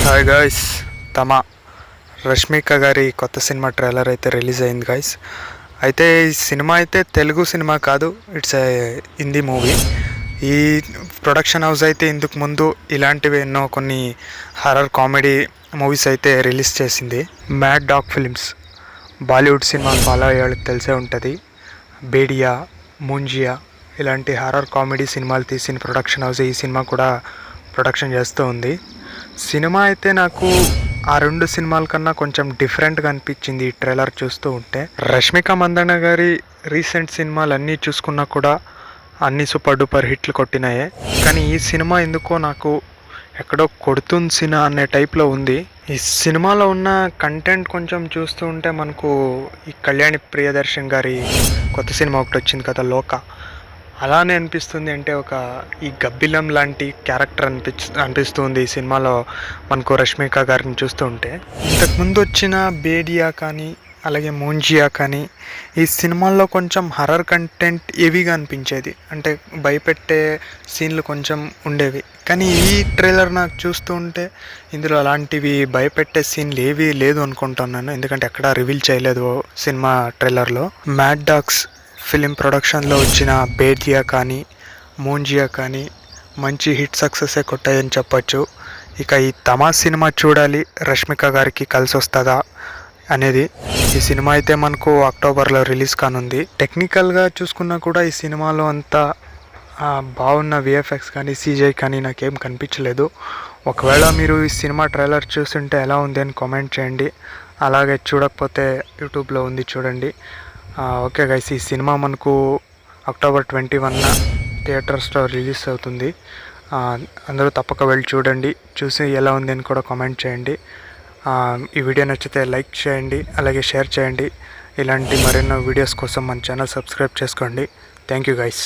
Hi guys, తమ రష్మిక గారి కొత్త సినిమా ట్రైలర్ అయితే రిలీజ్ అయింది గాయ్స్. అయితే ఈ సినిమా అయితే తెలుగు సినిమా కాదు, ఇట్స్ ఏ హిందీ మూవీ. ఈ ప్రొడక్షన్ హౌస్ అయితే ఇందుకు ముందు ఇలాంటివి ఎన్నో కొన్ని హర్రర్ కామెడీ మూవీస్ అయితే రిలీజ్ చేసింది. Mad dog films Bollywood cinema follow అయ్యే వాళ్ళకి తెలిసే ఉంటుంది. బేడియా, మూంజియా ఇలాంటి హర్రర్ కామెడీ సినిమాలు తీసిన ప్రొడక్షన్ హౌస్ ఈ సినిమా కూడా ప్రొడక్షన్ చేస్తూ ఉంది. సినిమా అయితే నాకు ఆ రెండు సినిమాల కన్నా కొంచెం డిఫరెంట్గా అనిపించింది ఈ ట్రైలర్ చూస్తూ ఉంటే. రష్మిక మందన్న గారి రీసెంట్ సినిమాలు అన్నీ చూసుకున్నా కూడా అన్నీ సూపర్ డూపర్ హిట్లు కొట్టినాయే. కానీ ఈ సినిమా ఎందుకో నాకు ఎక్కడో కొడుతుంది సినిమా అనే టైప్లో ఉంది. ఈ సినిమాలో ఉన్న కంటెంట్ కొంచెం చూస్తూ ఉంటే మనకు ఈ కళ్యాణి ప్రియదర్శన్ గారి కొత్త సినిమా ఒకటి వచ్చింది కదా, లోక, అలానే అనిపిస్తుంది. అంటే ఒక ఈ గబ్బిలం లాంటి క్యారెక్టర్ అనిపిస్తుంది ఈ సినిమాలో మనకు రష్మిక గారిని చూస్తూ ఉంటే. ఇంతకుముందు వచ్చిన బేడియా కానీ అలాగే మూంజియా కానీ ఈ సినిమాల్లో కొంచెం హర్రర్ కంటెంట్ హెవీగా అనిపించేది, అంటే భయపెట్టే సీన్లు కొంచెం ఉండేవి. కానీ ఈ ట్రైలర్ నాకు చూస్తూ ఉంటే ఇందులో అలాంటివి భయపెట్టే సీన్లు ఏవీ లేదు అనుకుంటున్నాను, ఎందుకంటే ఎక్కడా రివీల్ చేయలేదు సినిమా ట్రైలర్లో. మ్యాడ్ డాగ్స్ ఫిలిం ప్రొడక్షన్లో వచ్చిన బేడియా కానీ మూంజియా కానీ మంచి హిట్ సక్సెసే కొట్టాయని చెప్పొచ్చు. ఇక ఈ తమాష్ సినిమా చూడాలి, రష్మిక గారికి కలిసి వస్తుందా అనేది. ఈ సినిమా అయితే మనకు అక్టోబర్లో రిలీజ్ కానుంది. టెక్నికల్గా చూసుకున్నా కూడా ఈ సినిమాలో అంతా బాగున్న విఎఫ్ఎక్స్ కానీ సీజీ కానీ నాకేం కనిపించలేదు. ఒకవేళ మీరు ఈ సినిమా ట్రైలర్ చూస్తుంటే ఎలా ఉంది అని కామెంట్ చేయండి. అలాగే చూడకపోతే యూట్యూబ్లో ఉంది, చూడండి. ఓకే గైస్, ఈ సినిమా మనకు అక్టోబర్ 21 థియేటర్స్లో రిలీజ్ అవుతుంది. అందరూ తప్పక వెళ్ళి చూడండి. చూసి ఎలా ఉంది అని కూడా కామెంట్ చేయండి. ఈ వీడియో నచ్చితే లైక్ చేయండి, అలాగే షేర్ చేయండి. ఇలాంటి మరెన్నో వీడియోస్ కోసం మన ఛానల్ సబ్స్క్రైబ్ చేసుకోండి. Thank you guys.